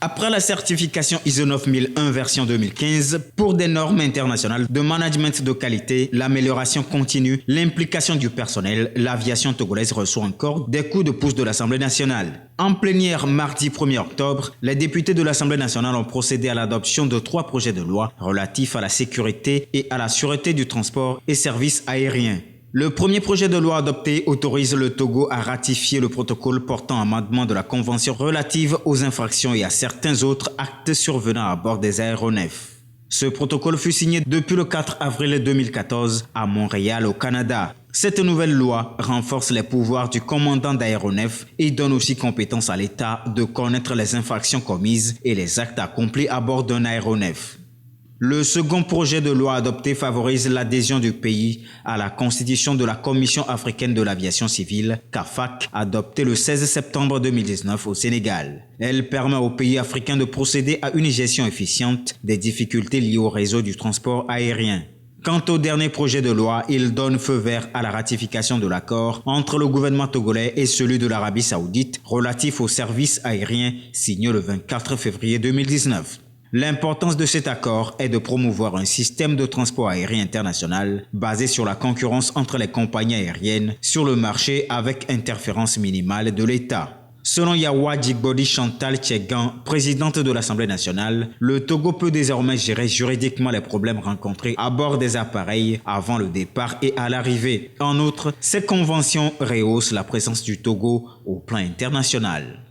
Après la certification ISO 9001 version 2015, pour des normes internationales de management de qualité, l'amélioration continue, l'implication du personnel, l'aviation togolaise reçoit encore des coups de pouce de l'Assemblée nationale. En plénière mardi 1er octobre, les députés de l'Assemblée nationale ont procédé à l'adoption de 3 projets de loi relatifs à la sécurité et à la sûreté du transport et services aériens. Le premier projet de loi adopté autorise le Togo à ratifier le protocole portant amendement de la Convention relative aux infractions et à certains autres actes survenant à bord des aéronefs. Ce protocole fut signé depuis le 4 avril 2014 à Montréal, au Canada. Cette nouvelle loi renforce les pouvoirs du commandant d'aéronef et donne aussi compétence à l'État de connaître les infractions commises et les actes accomplis à bord d'un aéronef. Le second projet de loi adopté favorise l'adhésion du pays à la constitution de la Commission africaine de l'aviation civile, CAFAC, adoptée le 16 septembre 2019 au Sénégal. Elle permet aux pays africains de procéder à une gestion efficiente des difficultés liées au réseau du transport aérien. Quant au dernier projet de loi, il donne feu vert à la ratification de l'accord entre le gouvernement togolais et celui de l'Arabie Saoudite relatif aux services aériens signé le 24 février 2019. L'importance de cet accord est de promouvoir un système de transport aérien international basé sur la concurrence entre les compagnies aériennes sur le marché avec interférence minimale de l'État. Selon Yawa Djigbodi Chantal Tchegan, présidente de l'Assemblée nationale, le Togo peut désormais gérer juridiquement les problèmes rencontrés à bord des appareils avant le départ et à l'arrivée. En outre, cette convention rehausse la présence du Togo au plan international.